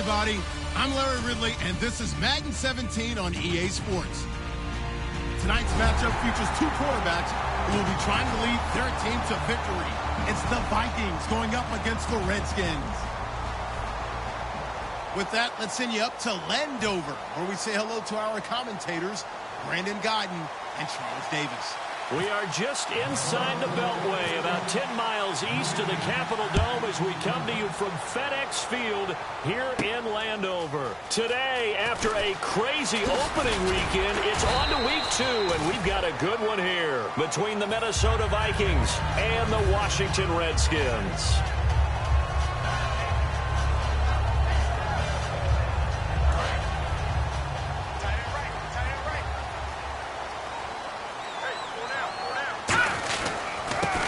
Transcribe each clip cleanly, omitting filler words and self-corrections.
everybody. I'm Larry Ridley, and this is Madden 17 on EA Sports. Tonight's matchup features two quarterbacks who will be trying to lead their team to victory. It's the Vikings going up against the Redskins. With that, let's send you up to Landover, where we say hello to our commentators, Brandon Godden and Charles Davis. We are just inside the Beltway, about 10 miles east of the Capitol Dome as we come to you from FedEx Field here in Landover. Today, after a crazy opening weekend, it's on to week 2, and we've got a good one here between the Minnesota Vikings and the Washington Redskins.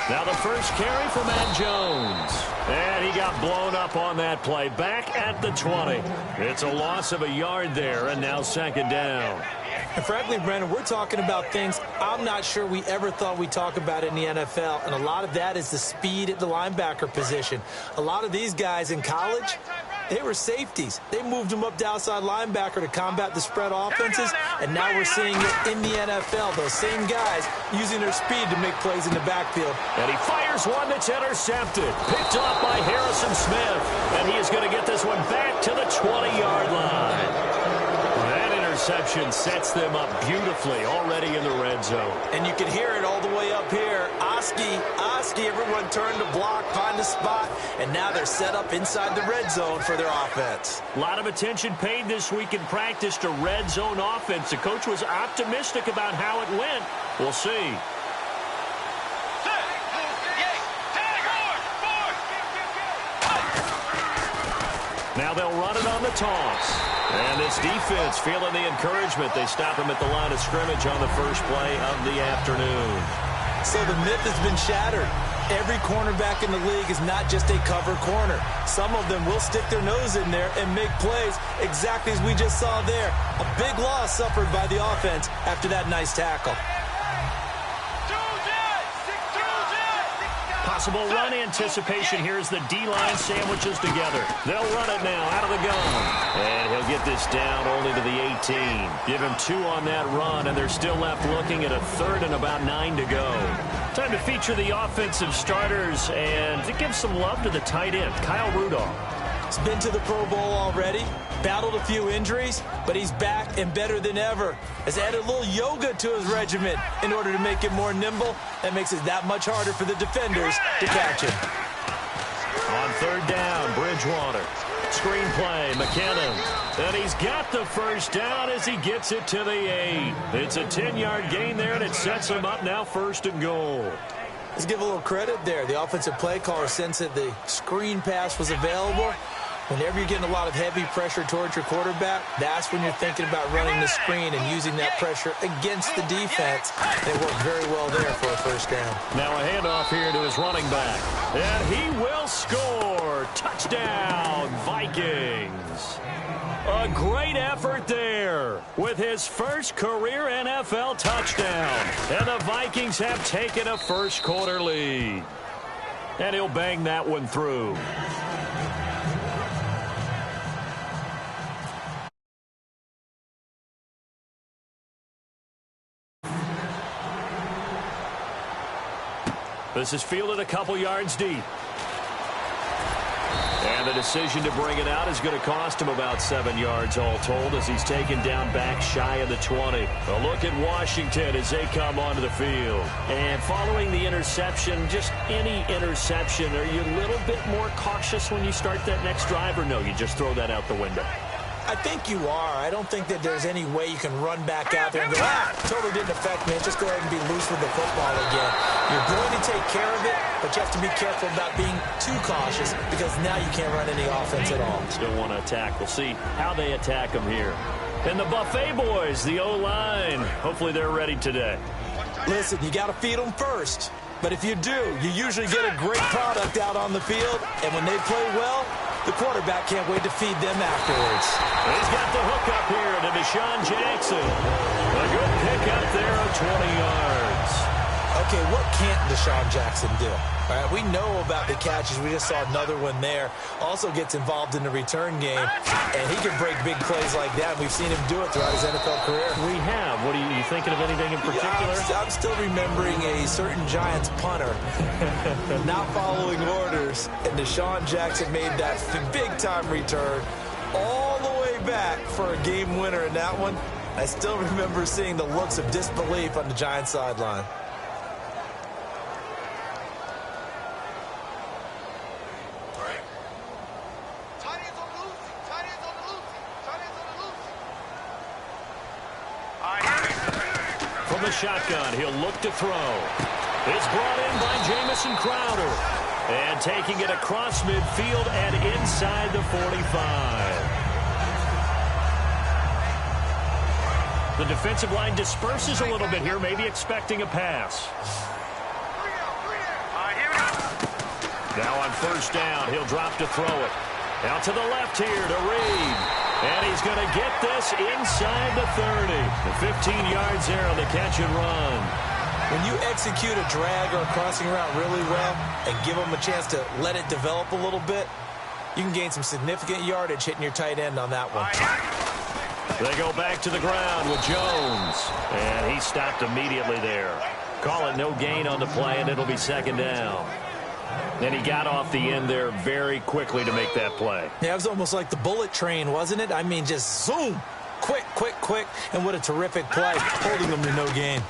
Now the first carry for Matt Jones. And he got blown up on that play. Back at the 20. It's a loss of a yard there, and now second down. And frankly, Brandon, we're talking about things I'm not sure we ever thought we'd talk about in the NFL. And a lot of that is the speed at the linebacker position. A lot of these guys in college, they were safeties. They moved them up to outside linebacker to combat the spread offenses, and now we're seeing it in the NFL. Those same guys using their speed to make plays in the backfield. And he fires one that's intercepted. Picked off by Harrison Smith, and he is going to get this one back to the 20-yard line. That interception sets them up beautifully already in the red zone. And you can hear it all the way up here. Oski, everyone turned to block, find a spot, and now they're set up inside the red zone for their offense. A lot of attention paid this week in practice to red zone offense. The coach was optimistic about how it went. We'll see. Now they'll run it on the toss. And this defense feeling the encouragement. They stop him at the line of scrimmage on the first play of the afternoon. So the myth has been shattered. Every cornerback in the league is not just a cover corner. Some of them will stick their nose in there and make plays exactly as we just saw there. A big loss suffered by the offense after that nice tackle. Possible run anticipation here as the D-line sandwiches together. They'll run it now out of the gun. And he'll get this down only to the 18. Give him 2 on that run, and they're still left looking at a third and about 9 to go. Time to feature the offensive starters and to give some love to the tight end, Kyle Rudolph. He's been to the Pro Bowl already, battled a few injuries, but he's back and better than ever. Has added a little yoga to his regimen in order to make it more nimble. That makes it that much harder for the defenders to catch him. On third down, Bridgewater. Screen play, McKinnon. And he's got the first down as he gets it to the 8. It's a 10-yard gain there, and it sets him up now first and goal. Let's give a little credit there. The offensive play caller sensed that the screen pass was available. Whenever you're getting a lot of heavy pressure towards your quarterback, that's when you're thinking about running the screen and using that pressure against the defense. They worked very well there for a first down. Now a handoff here to his running back. And he will score. Touchdown, Vikings. A great effort there with his first career NFL touchdown. And the Vikings have taken a first-quarter lead. And he'll bang that one through. This is fielded a couple yards deep. And the decision to bring it out is going to cost him about 7 yards all told as he's taken down back shy of the 20. A look at Washington as they come onto the field. And following the interception, just any interception, are you a little bit more cautious when you start that next drive, or no, you just throw that out the window? I think you are. I don't think that there's any way you can run back out there and go, totally didn't affect me. Just go ahead and be loose with the football again. You're going to take care of it, but you have to be careful about being too cautious because now you can't run any offense at all. Still want to attack. We'll see how they attack them here. And the Buffet boys, the O-line, hopefully they're ready today. Listen, you got to feed them first. But if you do, you usually get a great product out on the field, and when they play well, the quarterback can't wait to feed them afterwards. He's got the hook up here to Deshaun Jackson. A good pick up there of 20 yards. A Okay, what can't Deshaun Jackson do? All right, we know about the catches. We just saw another one there. Also gets involved in the return game, and he can break big plays like that. We've seen him do it throughout his NFL career. We have. What are you thinking of anything in particular? Yeah, I'm still remembering a certain Giants punter not following orders, and Deshaun Jackson made that big-time return all the way back for a game winner in that one. I still remember seeing the looks of disbelief on the Giants sideline. From the shotgun, he'll look to throw. It's brought in by Jamison Crowder. And taking it across midfield and inside the 45. The defensive line disperses a little bit here, maybe expecting a pass. Now on first down, he'll drop to throw it. Out to the left here to Reed. And he's going to get this inside the 30. The 15 yards there on the catch and run. When you execute a drag or a crossing route really well and give them a chance to let it develop a little bit, you can gain some significant yardage hitting your tight end on that one. They go back to the ground with Jones. And he stopped immediately there. Call it no gain on the play, and it'll be second down. And he got off the end there very quickly to make that play. Yeah, it was almost like the bullet train, wasn't it? I mean, just zoom. Quick, quick, quick. And what a terrific play, holding them to no gain.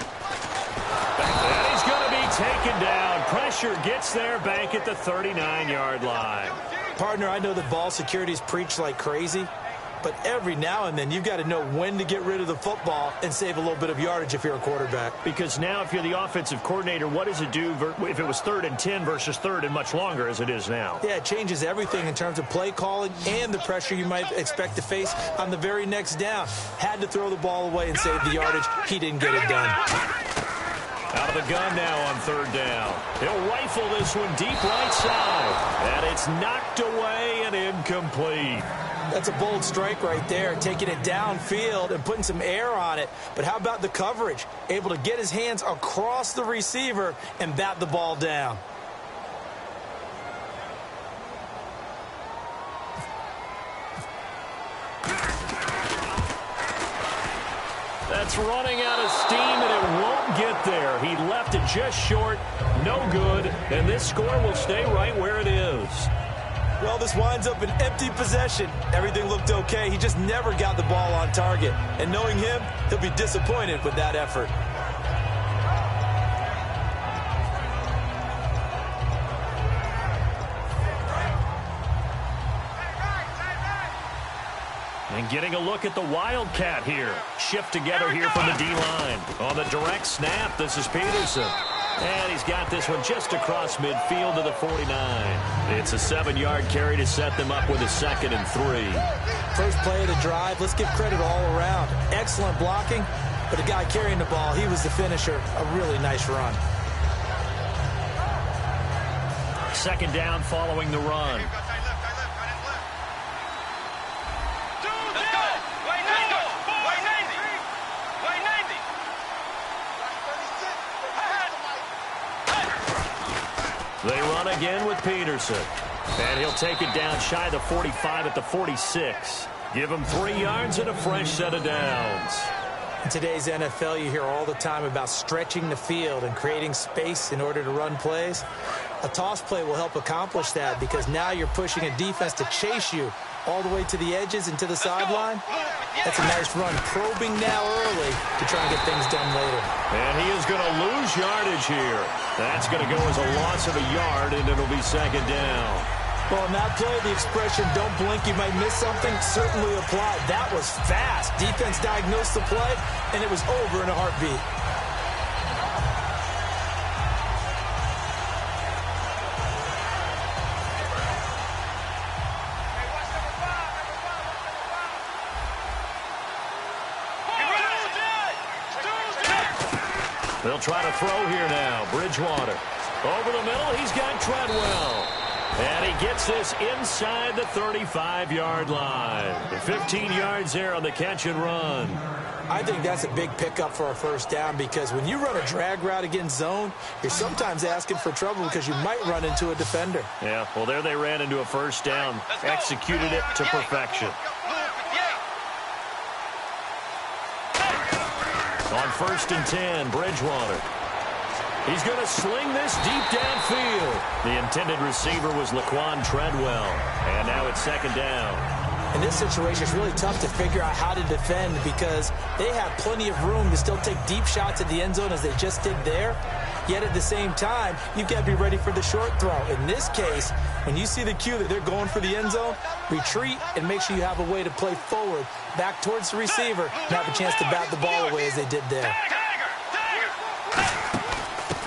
And he's going to be taken down. Pressure gets there back at the 39-yard line. Partner, I know that ball security is preached like crazy, but every now and then you've got to know when to get rid of the football and save a little bit of yardage if you're a quarterback. Because now if you're the offensive coordinator, what does it do if it was 3rd and 10 versus 3rd and much longer as it is now? Yeah, it changes everything in terms of play calling and the pressure you might expect to face on the very next down. Had to throw the ball away and save the yardage. He didn't get it done. Out of the gun now on 3rd down. He'll rifle this one deep right side. And it's knocked away and incomplete. That's a bold strike right there, taking it downfield and putting some air on it. But how about the coverage? Able to get his hands across the receiver and bat the ball down. That's running out of steam, and it won't get there. He left it just short, no good, and this score will stay right where it is. Well, this winds up an empty possession. Everything looked okay. He just never got the ball on target. And knowing him, he'll be disappointed with that effort. And getting a look at the Wildcat here. Shift together here from the D-line. On the direct snap, this is Peterson. And he's got this one just across midfield to the 49. It's a 7-yard carry to set them up with a 2nd and 3. First play of the drive, let's give credit all around. Excellent blocking, but the guy carrying the ball, he was the finisher. A really nice run. 2nd down following the run. They run again with Peterson. And he'll take it down shy of the 45 at the 46. Give him 3 yards and a fresh set of downs. In today's NFL, you hear all the time about stretching the field and creating space in order to run plays. A toss play will help accomplish that because now you're pushing a defense to chase you all the way to the edges and to the sideline. That's a nice run, probing now early to try and get things done later. And he is going to lose yardage here. That's going to go as a loss of a yard, and it'll be 2nd down. Well, in that play, the expression, don't blink, you might miss something, certainly applied. That was fast. Defense diagnosed the play, and it was over in a heartbeat. They'll try to throw here now. Bridgewater. Over the middle, he's got Treadwell. And he gets this inside the 35-yard line. 15 yards there on the catch and run. I think that's a big pickup for a first down because when you run a drag route against zone, you're sometimes asking for trouble because you might run into a defender. Yeah, well, there they ran into a first down, executed it to perfection. On 1st and 10, Bridgewater. He's going to sling this deep downfield. The intended receiver was Laquan Treadwell. And now it's 2nd down. In this situation, it's really tough to figure out how to defend because they have plenty of room to still take deep shots at the end zone as they just did there. Yet at the same time, you've got to be ready for the short throw. In this case, when you see the cue that they're going for the end zone, retreat and make sure you have a way to play forward, back towards the receiver, and have a chance to bat the ball away as they did there.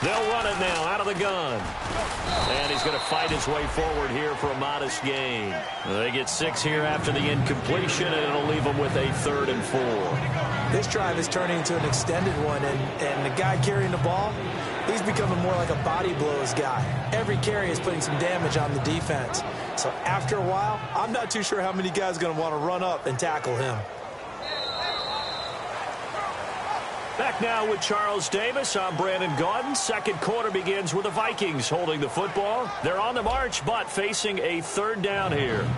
They'll run it now out of the gun. And he's going to fight his way forward here for a modest gain. They get 6 here after the incompletion, and it'll leave them with a 3rd and 4. This drive is turning into an extended one, and the guy carrying the ball, he's becoming more like a body blows guy. Every carry is putting some damage on the defense. So after a while, I'm not too sure how many guys are going to want to run up and tackle him. Back now with Charles Davis. I'm Brandon Gaudin. Second quarter begins with the Vikings holding the football. They're on the march, but facing a 3rd down here.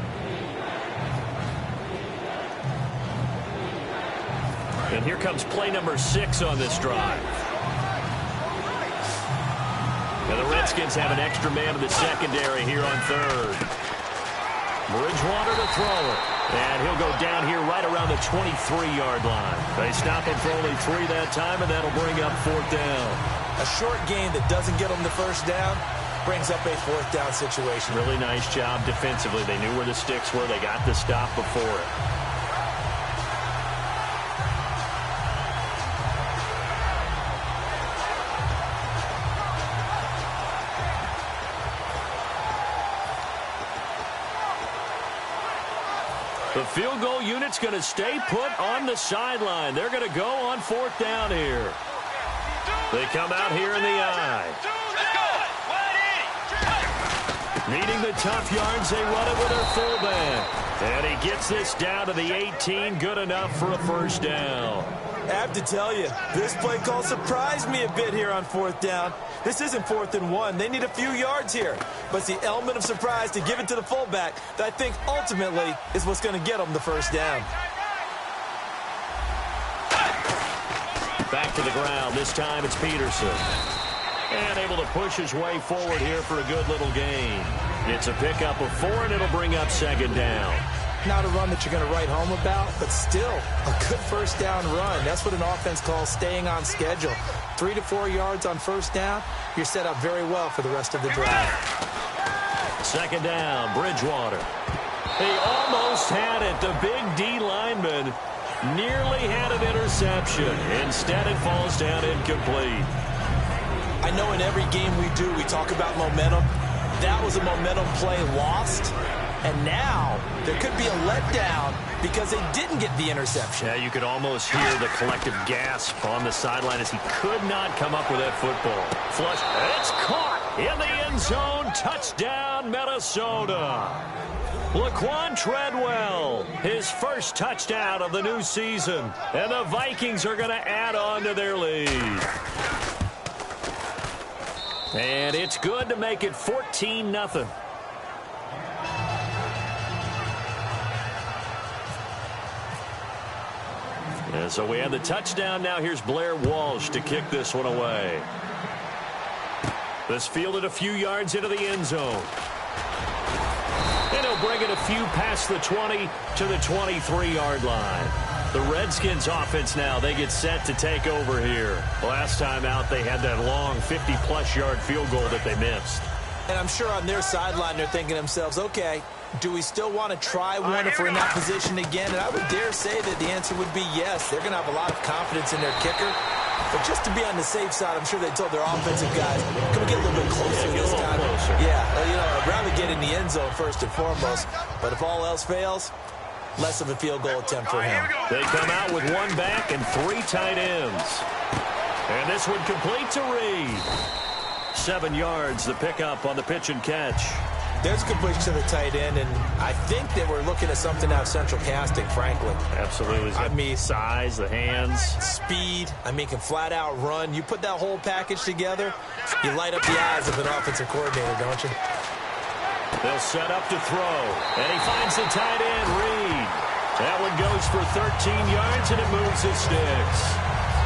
And here comes play number 6 on this drive. And the Redskins have an extra man in the secondary here on 3rd. Bridgewater to throw it. And he'll go down here right around the 23-yard line. They stop him for only 3 that time, and that'll bring up 4th down. A short gain that doesn't get them the first down brings up a 4th down situation. Really nice job defensively. They knew where the sticks were. They got the stop before it. The field goal unit's going to stay put on the sideline. They're going to go on 4th down here. They come out here in the eye. Needing the tough yards, they run it with their fullback. And he gets this down to the 18, good enough for a first down. I have to tell you, this play call surprised me a bit here on 4th down. This isn't 4th and 1. They need a few yards here. But it's the element of surprise to give it to the fullback that I think ultimately is what's going to get them the first down. Back to the ground. This time it's Peterson. And able to push his way forward here for a good little gain. It's a pickup of 4, and it'll bring up 2nd down. Not a run that you're going to write home about, but still a good first down run. That's what an offense calls staying on schedule. 3 to 4 yards on first down, you're set up very well for the rest of the drive. 2nd down, Bridgewater. He almost had it. The big D lineman nearly had an interception. Instead, it falls down incomplete. I know in every game we do, we talk about momentum. That was a momentum play lost. And now there could be a letdown because they didn't get the interception. Yeah, you could almost hear the collective gasp on the sideline as he could not come up with that football. Flush. It's caught in the end zone. Touchdown, Minnesota. Laquan Treadwell, his first touchdown of the new season. And the Vikings are going to add on to their lead. And it's good to make it 14-0. And so we have the touchdown. Now here's Blair Walsh to kick this one away. This fielded a few yards into the end zone. And he'll bring it a few past the 20 to the 23-yard line. The Redskins offense now, they get set to take over here. Last time out, they had that long 50-plus yard field goal that they missed. And I'm sure on their sideline, they're thinking to themselves, okay, do we still want to try one if we're in that position again? And I would dare say that the answer would be yes. They're going to have a lot of confidence in their kicker. But just to be on the safe side, I'm sure they told their offensive guys, can we get a little bit closer this time? Yeah, you know, I'd rather get in the end zone first and foremost. But if all else fails, less of a field goal attempt for him. They come out with 1 back and 3 tight ends. And this one complete to Reed. 7 yards, the pickup on the pitch and catch. There's a good push to the tight end, and I think that we're looking at something out of central casting, frankly. Absolutely. I mean, size, the hands. Speed. I mean, can flat out run. You put that whole package together, you light up the eyes of an offensive coordinator, don't you? They'll set up to throw, and he finds the tight end, Reed. That one goes for 13 yards, and it moves his sticks.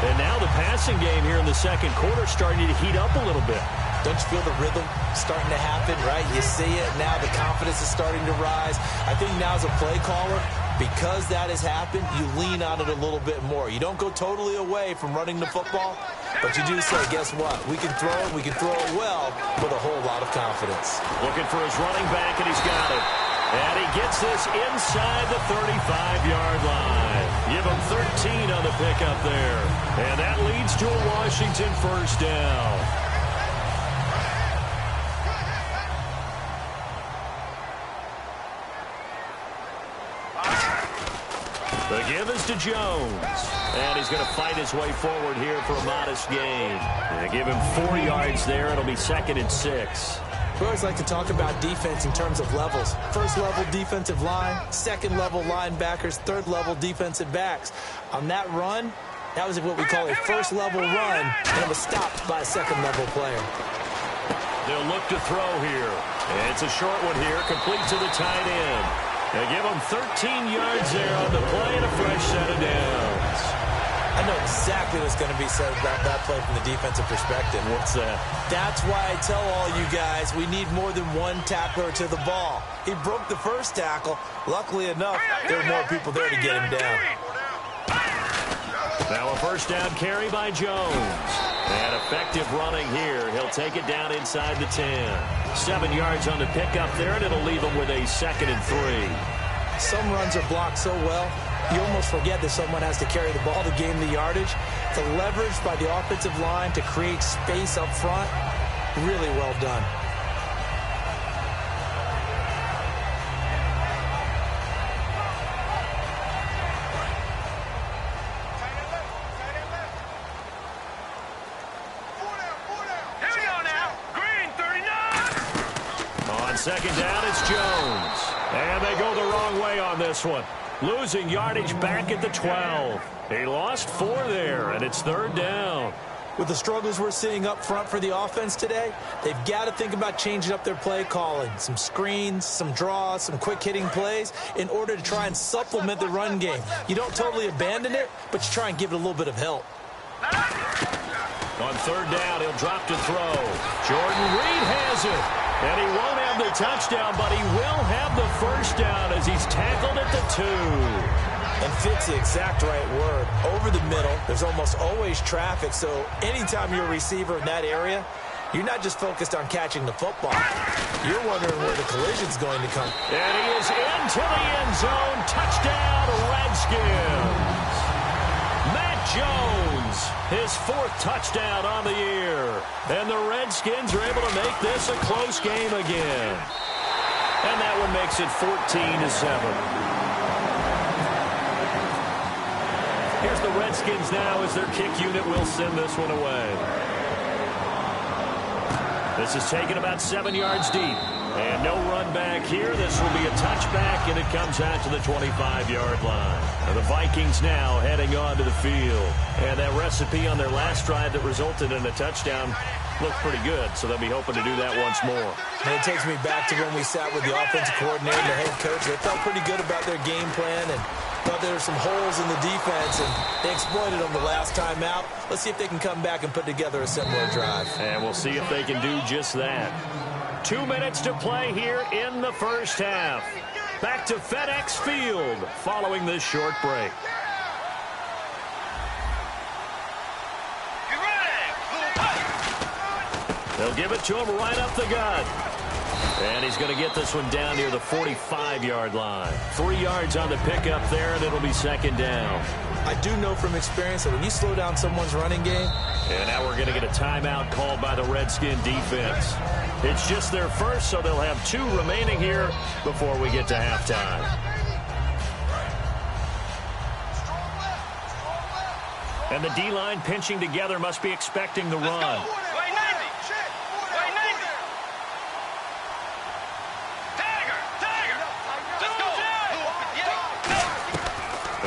And now the passing game here in the second quarter starting to heat up a little bit. Don't you feel the rhythm starting to happen, right? You see it. Now the confidence is starting to rise. I think now as a play caller, because that has happened, you lean on it a little bit more. You don't go totally away from running the football, but you do say, guess what? We can throw it. We can throw it well with a whole lot of confidence. Looking for his running back, and he's got it. And he gets this inside the 35-yard line. Give him 13 on the pickup there. And that leads to a Washington first down. The give is to Jones. And he's going to fight his way forward here for a modest gain. And give him 4 yards there. It'll be 2nd and 6. We always like to talk about defense in terms of levels. First level defensive line, second level linebackers, third level defensive backs. On that run, that was what we call a first level run, and it was stopped by a second level player. They'll look to throw here. It's a short one here, complete to the tight end. They give him 13 yards there on the play and a fresh set of downs. I know exactly what's going to be said about that play from the defensive perspective. What's that? That's why I tell all you guys we need more than one tackler to the ball. He broke the first tackle. Luckily enough, there were more people there to get him down. Now a first down carry by Jones. And effective running here. He'll take it down inside the 10. 7 yards on the pickup there, and it'll leave him with a 2nd and 3. Some runs are blocked so well, you almost forget that someone has to carry the ball to gain the yardage. The leverage by the offensive line to create space up front, really well done. Second down, it's Jones. And they go the wrong way on this one. Losing yardage back at the 12. He lost 4 there, and it's 3rd down. With the struggles we're seeing up front for the offense today, they've got to think about changing up their play calling. Some screens, some draws, some quick-hitting plays in order to try and supplement the run game. You don't totally abandon it, but you try and give it a little bit of help. On 3rd down, he'll drop to throw. Jordan Reed has it. And he won't have the touchdown, but he will have the first down as he's tackled at the 2. And fit's the exact right word. Over the middle, there's almost always traffic, so anytime you're a receiver in that area, you're not just focused on catching the football. You're wondering where the collision's going to come. And he is into the end zone. Touchdown, Redskins. Matt Jones, his 4th touchdown on the year. And the Redskins are able to make this a close game again. And that one makes it 14-7. Here's the Redskins now as their kick unit will send this one away. This is taken about 7 yards deep. And no run back here. This will be a touchback, and it comes out to the 25-yard line. And the Vikings now heading onto the field. And that recipe on their last drive that resulted in a touchdown looked pretty good, so they'll be hoping to do that once more. And it takes me back to when we sat with the offensive coordinator and the head coach. They felt pretty good about their game plan and thought there were some holes in the defense, and they exploited them the last time out. Let's see if they can come back and put together a similar drive. And we'll see if they can do just that. 2 minutes to play here in the first half. Back to FedEx Field following this short break. They'll give it to him right up the gut. And he's going to get this one down near the 45-yard line. 3 yards on the pickup there, and it'll be 2nd down. I do know from experience that when you slow down someone's running game. And now we're going to get a timeout called by the Redskin defense. It's just their first, so they'll have 2 remaining here before we get to halftime. And the D-line pinching together must be expecting the run.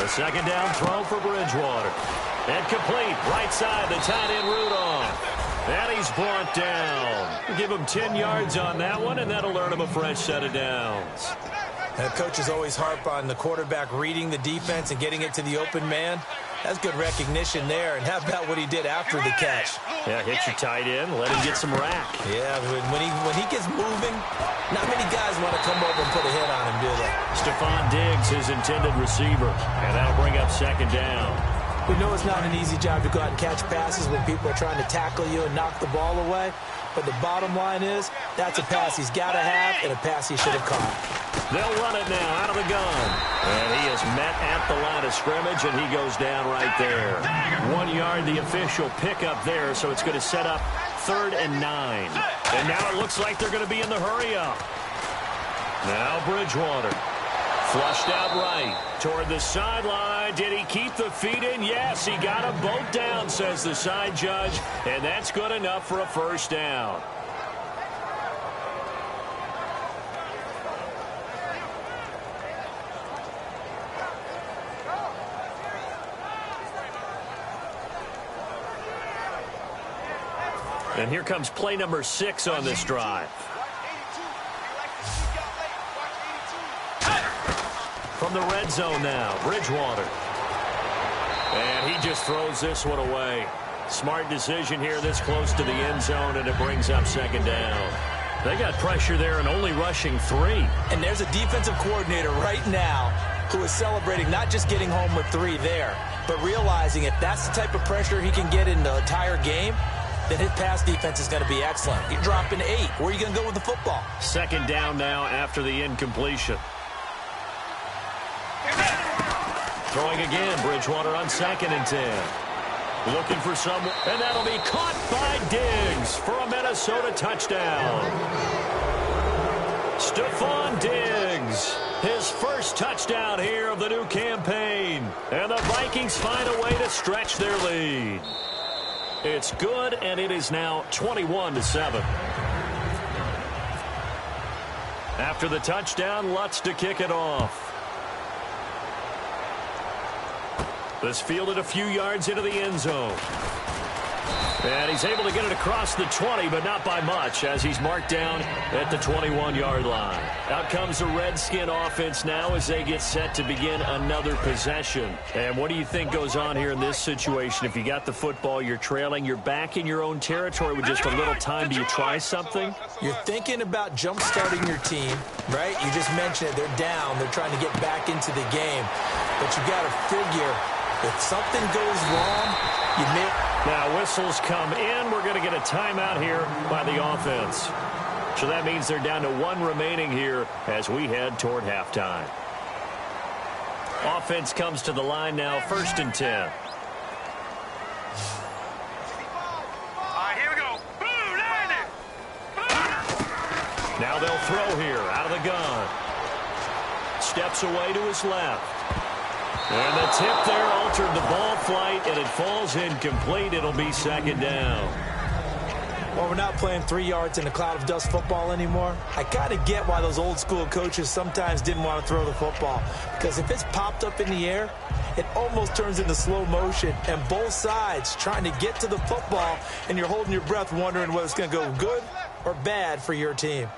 A second down throw for Bridgewater. And complete. Right side, the tight end Rudolph. And he's brought down. Give him 10 yards on that one, and that'll earn him a fresh set of downs. Coaches always harp on the quarterback reading the defense and getting it to the open man. That's good recognition there. And how about what he did after the catch? Yeah, hit your tight end, let him get some rack. Yeah, when he gets moving, not many guys want to come over and put a hit on him, do they? Stephon Diggs, his intended receiver, and that'll bring up second down. We know it's not an easy job to go out and catch passes when people are trying to tackle you and knock the ball away. But the bottom line is, that's a pass he's got to have and a pass he should have caught. They'll run it now out of the gun. And he is met at the line of scrimmage, and he goes down right there. 1 yard, the official pickup there, so it's going to set up 3rd and 9. And now it looks like they're going to be in the hurry-up. Now Bridgewater. Flushed out right toward the sideline. Did he keep the feet in? Yes, he got them both down, says the side judge. And that's good enough for a first down. And here comes play number 6 on this drive. From the red zone now, Bridgewater. And he just throws this one away. Smart decision here this close to the end zone, and it brings up second down. They got pressure there and only rushing 3. And there's a defensive coordinator right now who is celebrating not just getting home with 3 there, but realizing if that's the type of pressure he can get in the entire game, then his pass defense is going to be excellent. You're dropping 8. Where are you going to go with the football? Second down now after the incompletion. Throwing again, Bridgewater on 2nd and 10. Looking for someone, and that'll be caught by Diggs for a Minnesota touchdown. Stephon Diggs, his first touchdown here of the new campaign. And the Vikings find a way to stretch their lead. It's good, and it is now 21-7. After the touchdown, Lutz to kick it off. This fielded a few yards into the end zone. And he's able to get it across the 20, but not by much, as he's marked down at the 21-yard line. Out comes the Redskin offense now as they get set to begin another possession. And what do you think goes on here in this situation? If you got the football, you're trailing, you're back in your own territory with just a little time. Do you try something? You're thinking about jump-starting your team, right? You just mentioned it. They're down. They're trying to get back into the game. But you got to figure, if something goes wrong, you may... Now whistles come in. We're going to get a timeout here by the offense. So that means they're down to 1 remaining here as we head toward halftime. Offense comes to the line now, 1st and 10. All right, here we go. Boom, landed. Boom. Now they'll throw here out of the gun. Steps away to his left. And the tip there altered the ball flight, and it falls incomplete. It'll be second down. Well, we're not playing 3 yards in a cloud of dust football anymore. I kind of get why those old school coaches sometimes didn't want to throw the football. Because if it's popped up in the air, it almost turns into slow motion. And both sides trying to get to the football, and you're holding your breath wondering whether it's going to go good or bad for your team.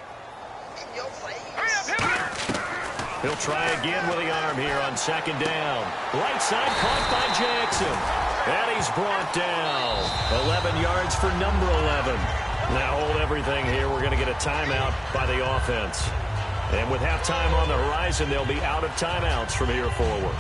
He'll try again with the arm here on second down. Right side caught by Jackson. And he's brought down. 11 yards for number 11. Now hold everything here. We're going to get a timeout by the offense. And with halftime on the horizon, they'll be out of timeouts from here forward.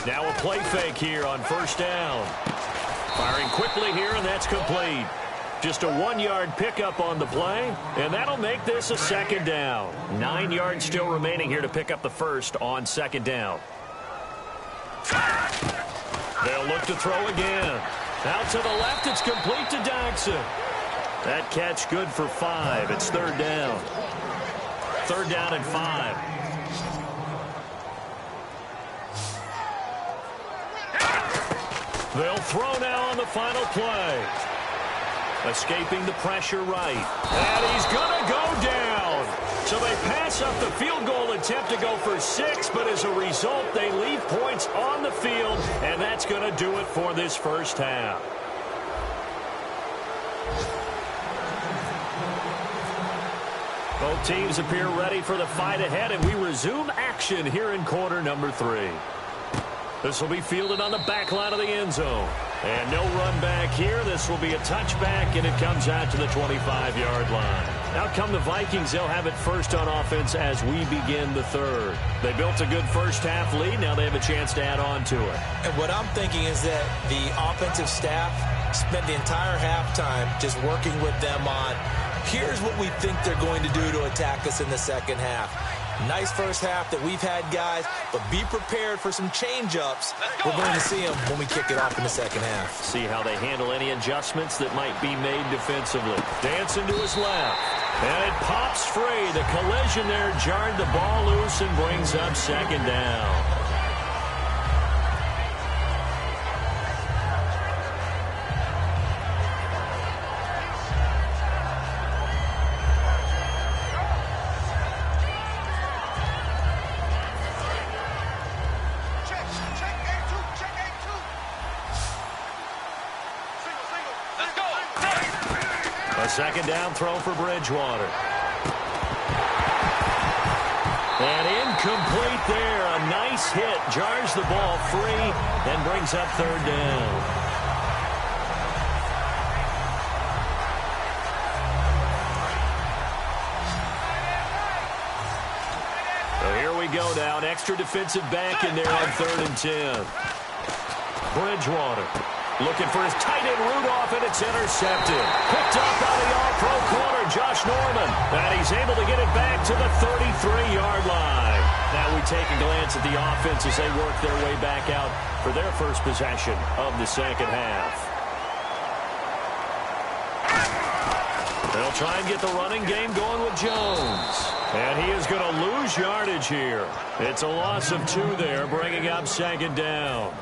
Now a play fake here on first down. Firing quickly here, and that's complete. Just a 1-yard pickup on the play, and that'll make this a second down. 9 yards still remaining here to pick up the first on second down. They'll look to throw again. Out to the left, it's complete to Jackson. That catch good for 5. It's third down. 3rd down and 5. They'll throw now on the final play. Escaping the pressure right. And he's going to go down. So they pass up the field goal attempt to go for 6, but as a result, they leave points on the field, and that's going to do it for this first half. Both teams appear ready for the fight ahead, and we resume action here in quarter number 3. This will be fielded on the back line of the end zone. And no run back here. This will be a touchback, and it comes out to the 25-yard line. Out come the Vikings. They'll have it first on offense as we begin the third. They built a good first-half lead. Now they have a chance to add on to it. And what I'm thinking is that the offensive staff spent the entire halftime just working with them on, here's what we think they're going to do to attack us in the second half. Nice first half that we've had, guys, but be prepared for some change-ups. We're going to see them when we kick it off in the second half. See how they handle any adjustments that might be made defensively. Dancing to his left. And it pops free. The collision there jarred the ball loose and brings up second down. Second down throw for Bridgewater. And incomplete there. A nice hit. Jars the ball free and brings up third down. So here we go now. An extra defensive back in there on 3rd and 10. Bridgewater. Looking for his tight end Rudolph, and it's intercepted. Picked up by the all-pro corner, Josh Norman. And he's able to get it back to the 33-yard line. Now we take a glance at the offense as they work their way back out for their first possession of the second half. They'll try and get the running game going with Jones. And he is going to lose yardage here. It's a loss of 2 there, bringing up second down.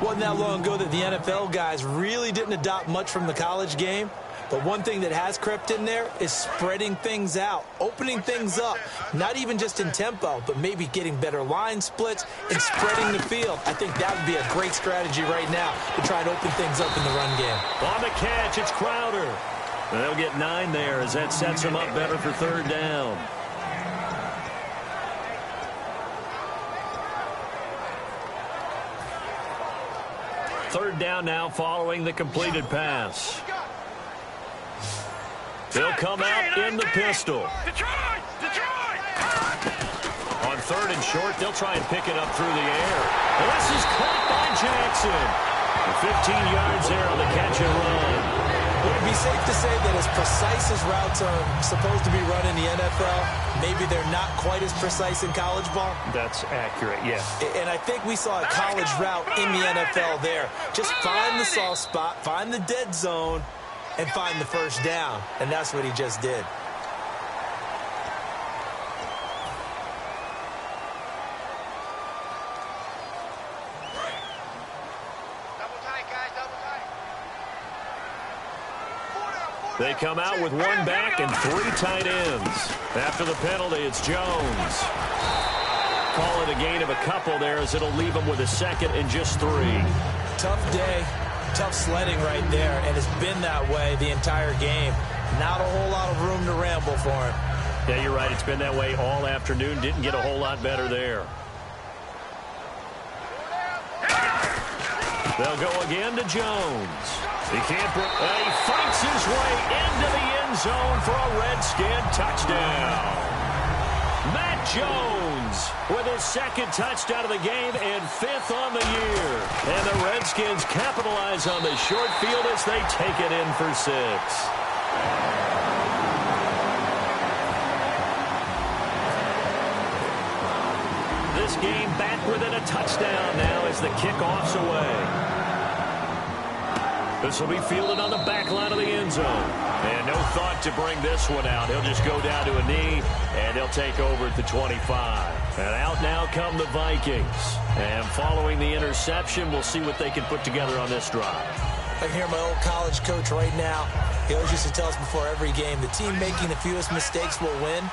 Wasn't that long ago that the NFL guys really didn't adopt much from the college game. But one thing that has crept in there is spreading things out, opening things up, not even just in tempo, but maybe getting better line splits and spreading the field. I think that would be a great strategy right now to try and open things up in the run game. On the catch, it's Crowder. They'll get 9 there as that sets them up better for third down. Third down now following the completed pass. They'll come out in the pistol. On 3rd and short, they'll try and pick it up through the air. And this is caught by Jackson. 15 yards there on the catch and run. Would it be safe to say that as precise as routes are supposed to be run in the NFL, maybe they're not quite as precise in college ball? That's accurate, yeah. And I think we saw a college route in the NFL there. Just find the soft spot, find the dead zone, and find the first down. And that's what he just did. They come out with 1 back and 3 tight ends. After the penalty, it's Jones. Call it a gain of a couple there as it'll leave them with a second and just 3. Tough day, tough sledding right there, and it's been that way the entire game. Not a whole lot of room to ramble for him. Yeah, you're right. It's been that way all afternoon. Didn't get a whole lot better there. They'll go again to Jones. He can't break. He fights his way into the end zone for a Redskin touchdown. Matt Jones with his 2nd touchdown of the game and 5th on the year. And the Redskins capitalize on the short field as they take it in for 6. This game back within a touchdown now as the kickoff's away. This will be fielded on the back line of the end zone. And no thought to bring this one out. He'll just go down to a knee, and they'll take over at the 25. And out now come the Vikings. And following the interception, we'll see what they can put together on this drive. I can hear my old college coach right now. He always used to tell us before every game, the team making the fewest mistakes will win.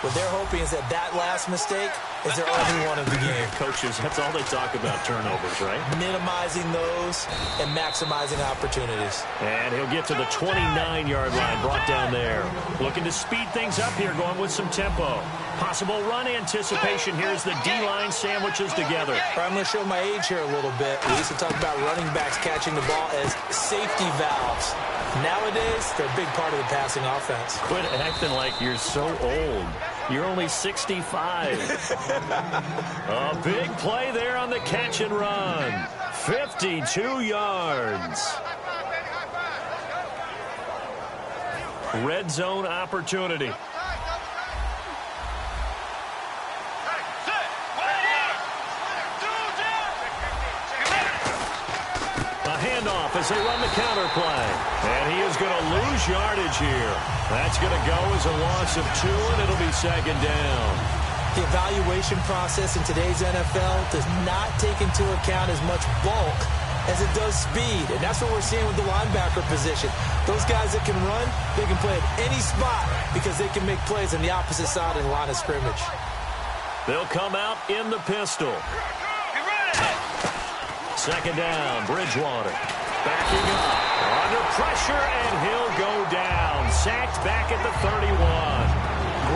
What they're hoping is that last mistake is their only one of the game. Coaches, that's all they talk about, turnovers, right? Minimizing those and maximizing opportunities. And he'll get to the 29-yard line, brought down there. Looking to speed things up here, going with some tempo. Possible run anticipation. Here's the D-line sandwiches together. I'm going to show my age here a little bit. We used to talk about running backs catching the ball as safety valves. Nowadays, they're a big part of the passing offense. Quit acting like you're so old. You're only 65. A big play there on the catch and run. 52 yards. Red zone opportunity. Handoff as they run the counter play. And he is going to lose yardage here. That's going to go as a loss of 2, and it'll be second down. The evaluation process in today's NFL does not take into account as much bulk as it does speed. And that's what we're seeing with the linebacker position. Those guys that can run, they can play at any spot because they can make plays on the opposite side of the line of scrimmage. They'll come out in the pistol. Second down, Bridgewater. Backing up. Under pressure, and he'll go down. Sacked back at the 31.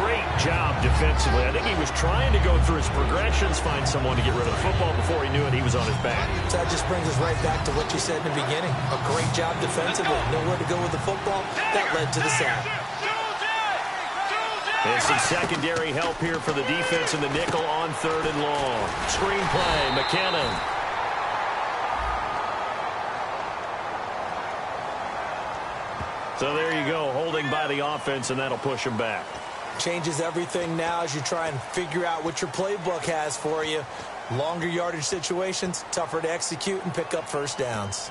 Great job defensively. I think he was trying to go through his progressions, find someone to get rid of the football. Before he knew it, he was on his back. So that just brings us right back to what you said in the beginning. A great job defensively. Nowhere to go with the football. That led to the sack. And some secondary help here for the defense in the nickel on 3rd and long. Screen play, McKinnon. So there you go, holding by the offense, and that'll push him back. Changes everything now as you try and figure out what your playbook has for you. Longer yardage situations, tougher to execute and pick up first downs.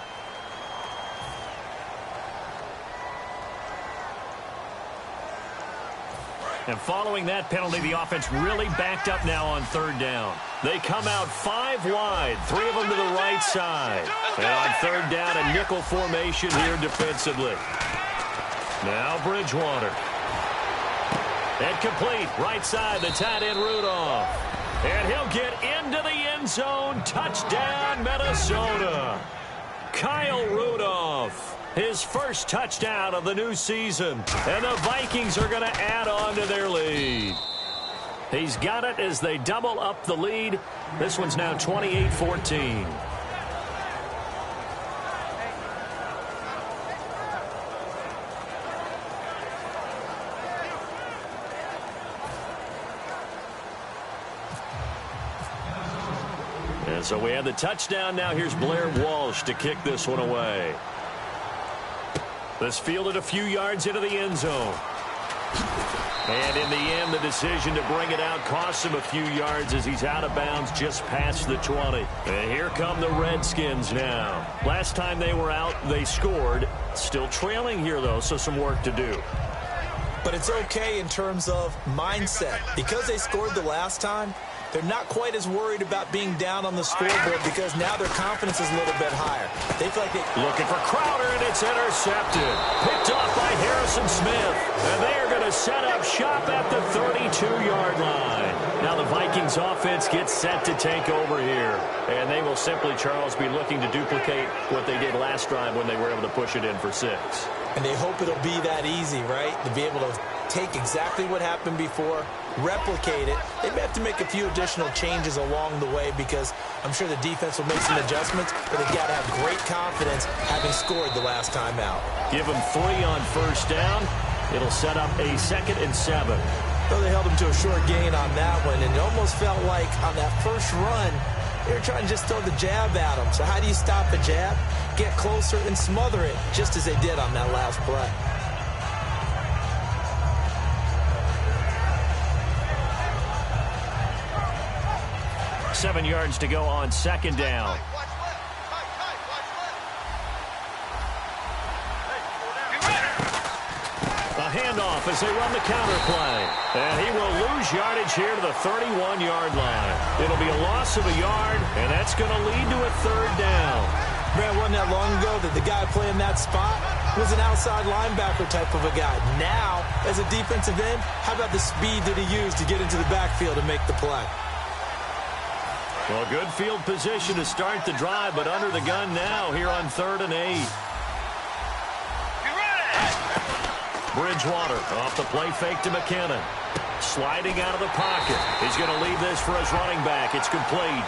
And following that penalty, the offense really backed up now on 3rd down. They come out 5 wide, 3 of them to the right side. And on 3rd down, a nickel formation here defensively. Now Bridgewater. And complete, right side, the tight end Rudolph. And he'll get into the end zone. Touchdown, Minnesota. Kyle Rudolph. His first touchdown of the new season. And the Vikings are going to add on to their lead. He's got it as they double up the lead. This one's now 28-14. And so we have the touchdown. Now here's Blair Walsh to kick this one away. This fielded a few yards into the end zone. And in the end, the decision to bring it out costs him a few yards as he's out of bounds just past the 20. And here come the Redskins now. Last time they were out, they scored. Still trailing here, though, so some work to do. But it's okay in terms of mindset. Because they scored the last time, they're not quite as worried about being down on the scoreboard because now their confidence is a little bit higher. They feel like they... Looking for Crowder, and it's intercepted. Picked off by Harrison Smith. And they are going to set up shop at the 32-yard line. Now the Vikings offense gets set to take over here. And they will simply, Charles, be looking to duplicate what they did last drive when they were able to push it in for 6. And they hope it'll be that easy, right? To be able to take exactly what happened before, replicate it. They may have to make a few additional changes along the way because I'm sure the defense will make some adjustments, but they've got to have great confidence having scored the last time out. Give them 3 on first down. It'll set up a 2nd and 7. Though they held them to a short gain on that one, and it almost felt like on that first run, they were trying to just throw the jab at them. So how do you stop a jab? Get closer and smother it, just as they did on that last play. Seven yards to go on 2nd down. handoff as they run the counter play. And he will lose yardage here to the 31-yard line. It'll be a loss of a yard, and that's going to lead to a third down. Man, wasn't that long ago that the guy playing that spot was an outside linebacker type of a guy. Now, as a defensive end, how about the speed that he used to get into the backfield and make the play? Well, good field position to start the drive, but under the gun now here on 3rd and 8. Bridgewater off the play fake to McKinnon. Sliding out of the pocket. He's going to leave this for his running back. It's complete.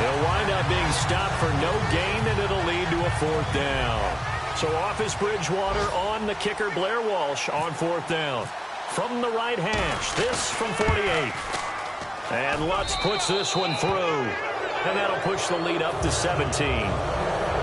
He'll wind up being stopped for no gain, and it'll lead to a 4th down. So off is Bridgewater, on the kicker Blair Walsh on 4th down. From the right hash, this from 48. And Lutz puts this one through. And that'll push the lead up to 17.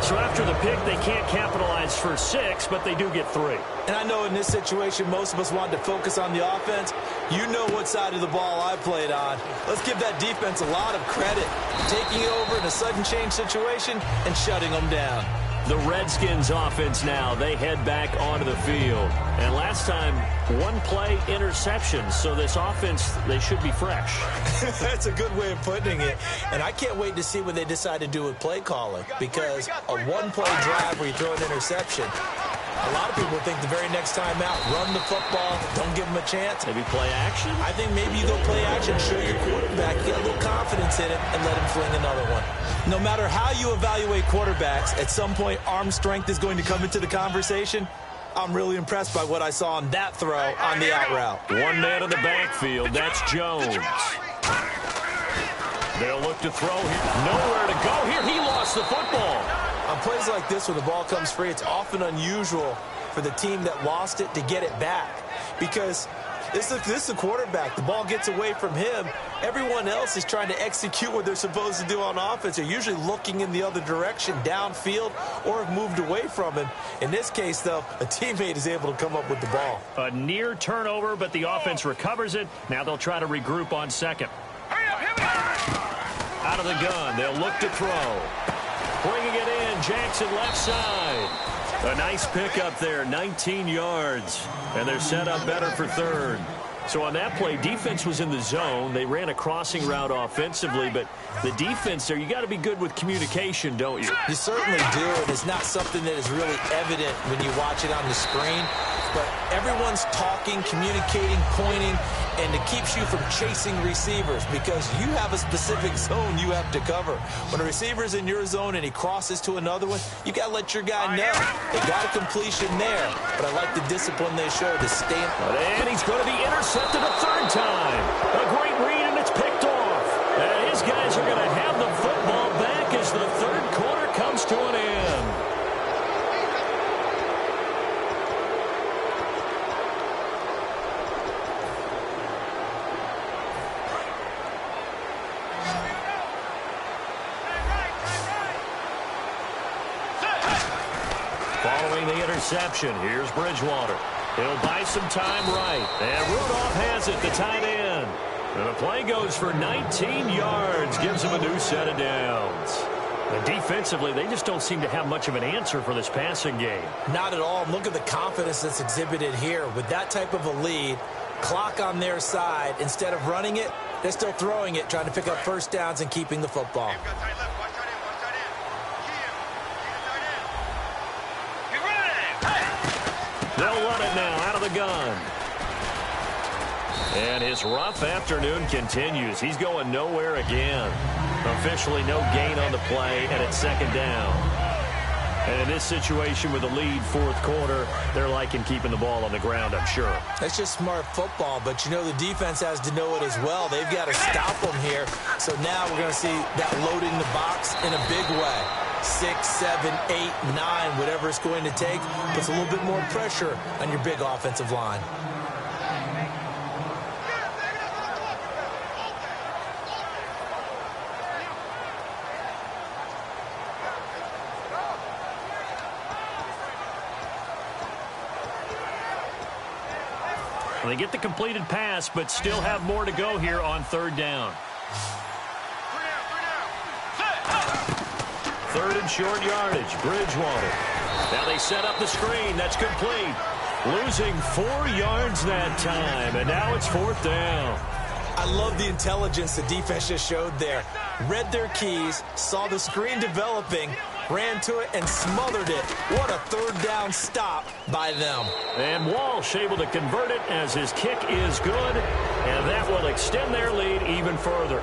So after the pick, they can't capitalize for 6, but they do get 3. And I know in this situation, most of us wanted to focus on the offense. You know what side of the ball I played on. Let's give that defense a lot of credit. Taking it over in a sudden change situation and shutting them down. The Redskins offense now, they head back onto the field. And last time, one play interception. So this offense, they should be fresh. That's a good way of putting it. And I can't wait to see what they decide to do with play calling. Because a one-play drive where you throw an interception, a lot of people think the very next time out, run the football, don't give them a chance. Maybe play action? I think maybe you go play action, show your quarterback, get a little confidence in it, and let him fling another one. No matter how you evaluate quarterbacks, at some point arm strength is going to come into the conversation. I'm really impressed by what I saw on that throw on the out route. One man in the backfield, that's Jones. They'll look to throw here. Nowhere to go here. He lost the football. On plays like this, when the ball comes free, it's often unusual for the team that lost it to get it back. Because this is the quarterback. The ball gets away from him. Everyone else is trying to execute what they're supposed to do on offense. They're usually looking in the other direction, downfield, or have moved away from him. In this case, though, a teammate is able to come up with the ball. A near turnover, but the offense recovers it. Now they'll try to regroup on second. Out of the gun, they'll look to throw. Bringing it in, Jackson left side. A nice pickup there, 19 yards. And they're set up better for third. So on that play, defense was in the zone. They ran a crossing route offensively, but the defense there, you got to be good with communication, don't you? You certainly do, and it's not something that is really evident when you watch it on the screen. But everyone's talking, communicating, pointing, and it keeps you from chasing receivers because you have a specific zone you have to cover. When a receiver's in your zone and he crosses to another one, you got to let your guy know. They got a completion there, but I like the discipline they show to stay. And he's going to be intercepted a third time. A great read, and it's picked off. And his guys are going to have the football back as the third quarter comes to an end. Following the interception, here's Bridgewater. He'll buy some time right. And Rudolph has it, the tight end. And the play goes for 19 yards, gives him a new set of downs. And defensively, they just don't seem to have much of an answer for this passing game. Not at all. Look at the confidence that's exhibited here. With that type of a lead, clock on their side, instead of running it, they're still throwing it, trying to pick up first downs and keeping the football. They'll run it now out of the gun. And his rough afternoon continues. He's going nowhere again. Officially no gain on the play, and it's second down. And in this situation with the lead fourth quarter, they're liking keeping the ball on the ground, I'm sure. That's just smart football, but you know the defense has to know it as well. They've got to stop them here. So now we're going to see that loading the box in a big way. 6, 7, 8, 9, whatever it's going to take, puts a little bit more pressure on your big offensive line. They get the completed pass, but still have more to go here on third down. Third and short yardage, Bridgewater. Now they set up the screen. That's complete. Losing 4 yards that time, and now it's 4th down. I love the intelligence the defense just showed there. Read their keys, saw the screen developing, ran to it, and smothered it. What a 3rd down stop by them. And Walsh able to convert it as his kick is good, and that will extend their lead even further.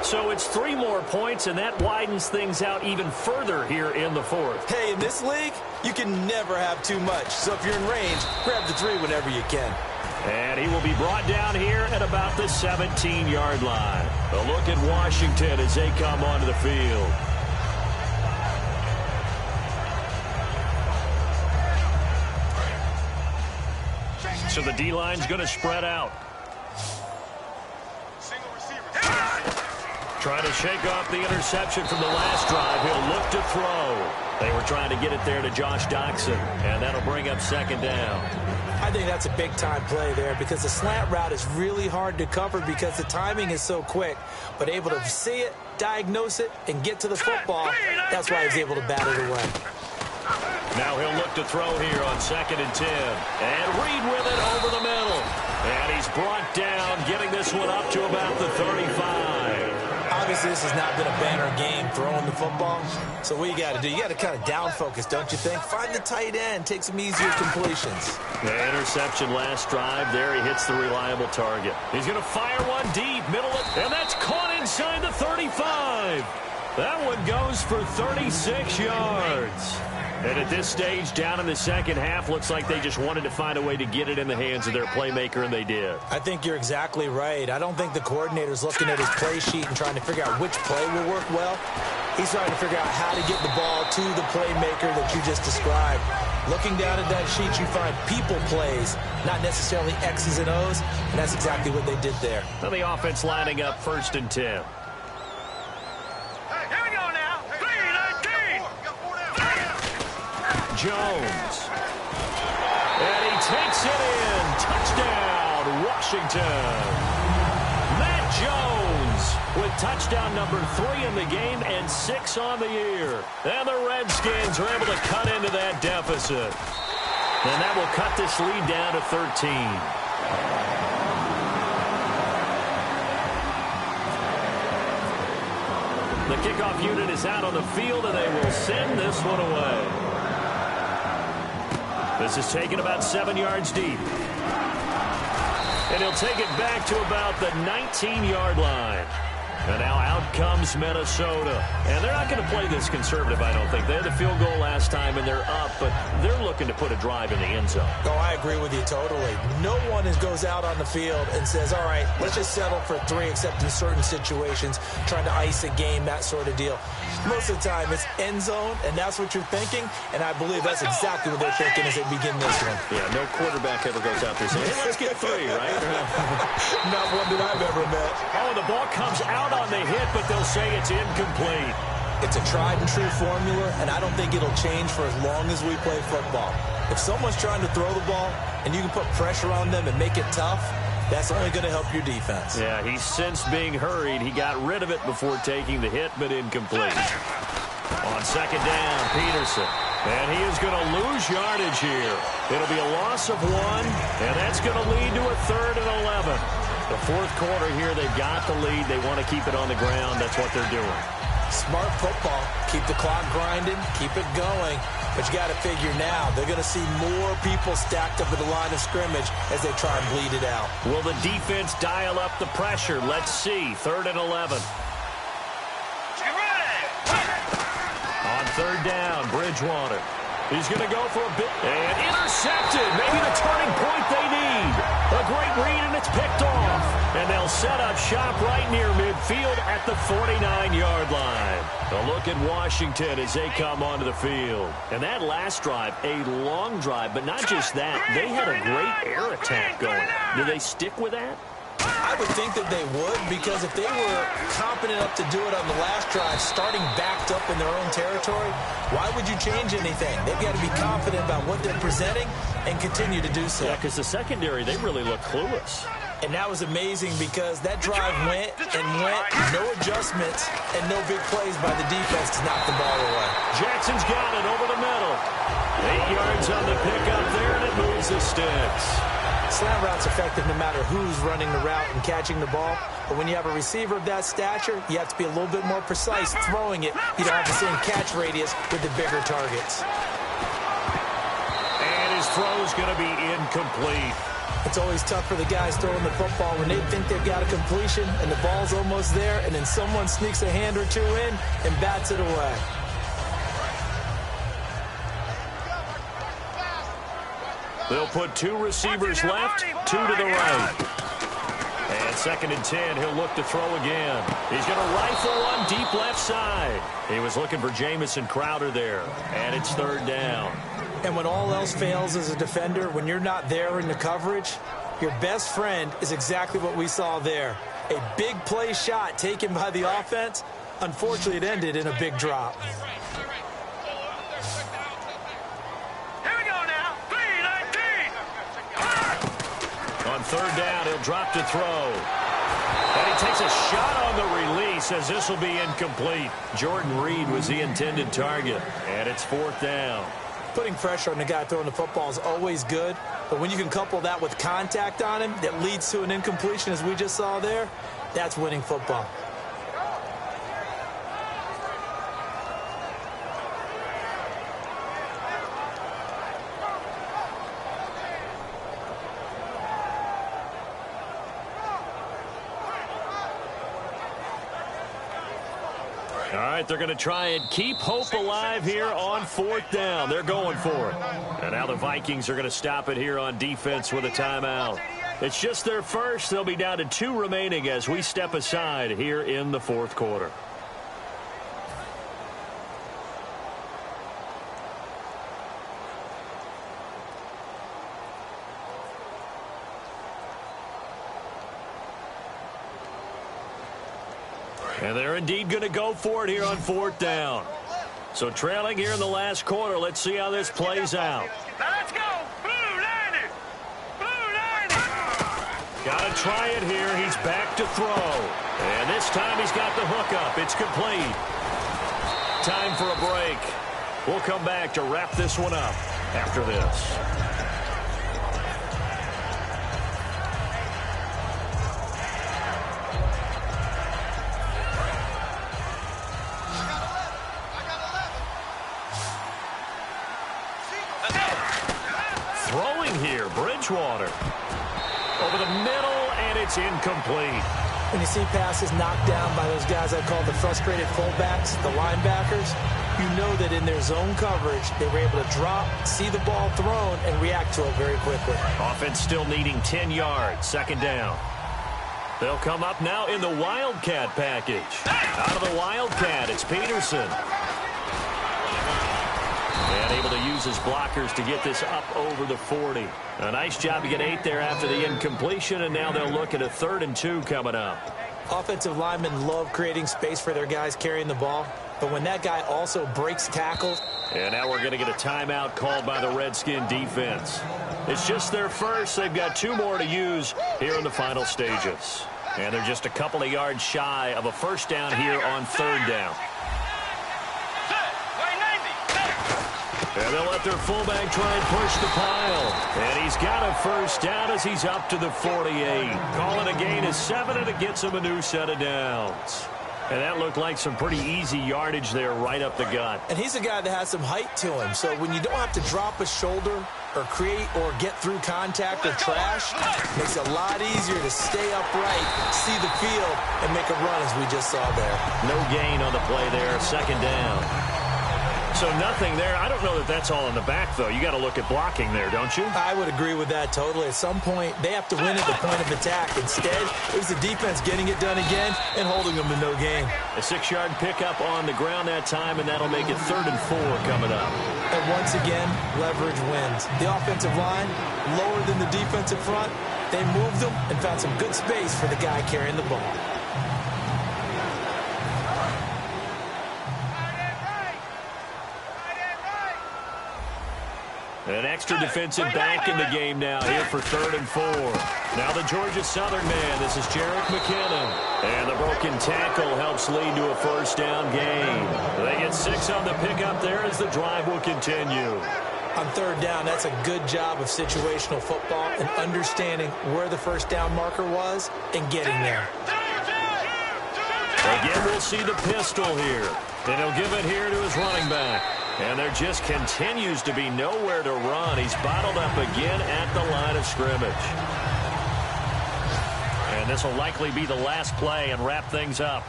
So it's 3 more points, and that widens things out even further here in the 4th. Hey, in this league, you can never have too much. So if you're in range, grab the 3 whenever you can. And he will be brought down here at about the 17-yard line. A look at Washington as they come onto the field. So the D-line's going to spread out. Trying to shake off the interception from the last drive. He'll look to throw. They were trying to get it there to Josh Doxson, and that'll bring up 2nd down. I think that's a big-time play there because the slant route is really hard to cover because the timing is so quick. But able to see it, diagnose it, and get to the football, that's why he was able to bat it away. Now he'll look to throw here on 2nd and 10. And Reed with it over the middle. And he's brought down, getting this one up to about the 35. Obviously, this has not been a banner game throwing the football. So what you got to do, you got to kind of down focus, don't you think? Find the tight end, take some easier completions. The interception last drive. There he hits the reliable target. He's going to fire one deep, middle, and that's caught inside the 35. That one goes for 36 yards. And at this stage, down in the second half, looks like they just wanted to find a way to get it in the hands of their playmaker, and they did. I think you're exactly right. I don't think the coordinator's looking at his play sheet and trying to figure out which play will work well. He's trying to figure out how to get the ball to the playmaker that you just described. Looking down at that sheet, you find people plays, not necessarily X's and O's, and that's exactly what they did there. Now the offense lining up 1st and 10. Jones. And he takes it in. Touchdown, Washington. Matt Jones with touchdown number 3 in the game and 6 on the year. And the Redskins are able to cut into that deficit. And that will cut this lead down to 13. The kickoff unit is out on the field, and they will send this one away. This is taken about 7 yards deep. And he'll take it back to about the 19-yard line. And now out comes Minnesota. And they're not going to play this conservative, I don't think. They had the field goal last time, and they're up, but they're looking to put a drive in the end zone. Oh, I agree with you totally. No one goes out on the field and says, all right, let's just settle for 3, except in certain situations, trying to ice a game, that sort of deal. Most of the time, it's end zone, and that's what you're thinking, and I believe that's exactly what they're thinking as they begin this one. Yeah, no quarterback ever goes out there saying, hey, let's get 3, right? Not one that I've ever met. Oh, the ball comes out on the hit, but they'll say it's incomplete. It's a tried-and-true formula, and I don't think it'll change for as long as we play football. If someone's trying to throw the ball, and you can put pressure on them and make it tough, that's only going to help your defense. Yeah, he's since being hurried. He got rid of it before taking the hit, but incomplete. On 2nd down, Peterson. And he is going to lose yardage here. It'll be a loss of 1, and that's going to lead to a 3rd and 11. The 4th quarter here, they've got the lead. They want to keep it on the ground. That's what they're doing. Smart football. Keep the clock grinding. Keep it going. But you got to figure now, they're going to see more people stacked up at the line of scrimmage as they try and bleed it out. Will the defense dial up the pressure? Let's see. 3rd and 11. On 3rd down, Bridgewater. He's going to go for a bit. And intercepted. Maybe the turning point they need. A great read, and it's picked off. And they'll set up shop right near midfield at the 49-yard line. A look at Washington as they come onto the field. And that last drive, a long drive, but not just that. They had a great air attack going. Do they stick with that? I would think that they would, because if they were competent enough to do it on the last drive, starting backed up in their own territory, why would you change anything? They've got to be confident about what they're presenting and continue to do so. Yeah, because the secondary, they really look clueless. And that was amazing because that drive went and went, no adjustments, and no big plays by the defense to knock the ball away. Jackson's got it over the middle. 8 yards on the pickup there, and it moves the sticks. Slant route's effective no matter who's running the route and catching the ball. But when you have a receiver of that stature, you have to be a little bit more precise throwing it. You don't have the same catch radius with the bigger targets. And his throw's going to be incomplete. It's always tough for the guys throwing the football when they think they've got a completion and the ball's almost there, and then someone sneaks a hand or two in and bats it away. They'll put 2 receivers left, 2 to the right. And 2nd and 10, he'll look to throw again. He's going to rifle one deep left side. He was looking for Jamison Crowder there, and it's 3rd down. And when all else fails as a defender, when you're not there in the coverage, your best friend is exactly what we saw there. A big play shot taken by the offense. Unfortunately, it ended in a big drop. On 3rd down, he'll drop to throw. And he takes a shot on the release as this will be incomplete. Jordan Reed was the intended target. And it's 4th down. Putting pressure on the guy throwing the football is always good. But when you can couple that with contact on him that leads to an incompletion, as we just saw there, that's winning football. All right, they're going to try and keep hope alive here on 4th down. They're going for it. And now the Vikings are going to stop it here on defense with a timeout. It's just their first. They'll be down to 2 remaining as we step aside here in the 4th quarter. And they're indeed going to go for it here on 4th down. So trailing here in the last quarter. Let's see how this plays out. Now let's go. Blue 90. Blue 90. Got to try it here. He's back to throw. And this time he's got the hook up. It's complete. Time for a break. We'll come back to wrap this one up after this. Bridgewater over the middle, and it's incomplete. When you see passes knocked down by those guys I call the frustrated fullbacks, the linebackers, you know that in their zone coverage, they were able to drop, see the ball thrown, and react to it very quickly. Offense still needing 10 yards, 2nd down. They'll come up now in the Wildcat package. Out of the Wildcat, it's Peterson. And able to use his blockers to get this up over the 40. A nice job to get 8 there after the incompletion, and now they'll look at a 3rd and 2 coming up. Offensive linemen love creating space for their guys carrying the ball, but when that guy also breaks tackles. And now we're going to get a timeout called by the Redskin defense. It's just their first. They've got 2 more to use here in the final stages. And they're just a couple of yards shy of a 1st down here on 3rd down. And they'll let their fullback try and push the pile. And he's got a 1st down as he's up to the 48. Calling a gain of 7, and it gets him a new set of downs. And that looked like some pretty easy yardage there right up the gut. And he's a guy that has some height to him. So when you don't have to drop a shoulder or create or get through contact or trash, it makes it a lot easier to stay upright, see the field, and make a run as we just saw there. No gain on the play there, 2nd down. So nothing there. I don't know that that's all in the back, though. You got to look at blocking there, don't you? I would agree with that totally. At some point, they have to win at the point of attack. Instead, it was the defense getting it done again and holding them to no gain. A 6-yard pickup on the ground that time, and that'll make it 3rd and 4 coming up. And once again, leverage wins. The offensive line, lower than the defensive front, they moved them and found some good space for the guy carrying the ball. An extra defensive back in the game now here for 3rd and 4. Now the Georgia Southern man. This is Jarek McKinnon. And the broken tackle helps lead to a 1st down gain. They get 6 on the pickup there as the drive will continue. On third down, that's a good job of situational football and understanding where the first down marker was and getting there. Again, we'll see the pistol here. And he'll give it here to his running back. And there just continues to be nowhere to run. He's bottled up again at the line of scrimmage. And this will likely be the last play and wrap things up.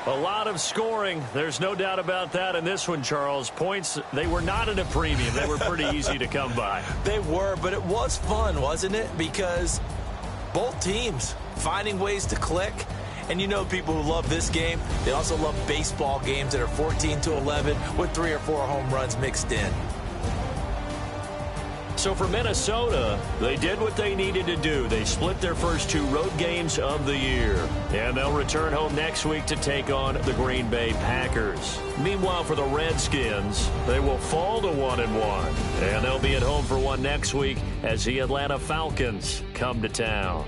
A lot of scoring. There's no doubt about that in this one, Charles. Points, they were not at a premium. They were pretty easy to come by. They were, but it was fun, wasn't it? Because both teams finding ways to click. And you know people who love this game, they also love baseball games that are 14-11 with 3 or 4 home runs mixed in. So for Minnesota, they did what they needed to do. They split their first 2 road games of the year. And they'll return home next week to take on the Green Bay Packers. Meanwhile, for the Redskins, they will fall to 1-1. And they'll be at home for one next week as the Atlanta Falcons come to town.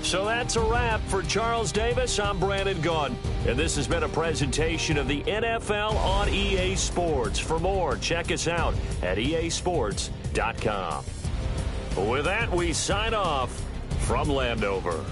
So that's a wrap. For Charles Davis, I'm Brandon Gaudin. And this has been a presentation of the NFL on EA Sports. For more, check us out at easports.com. With that, we sign off from Landover.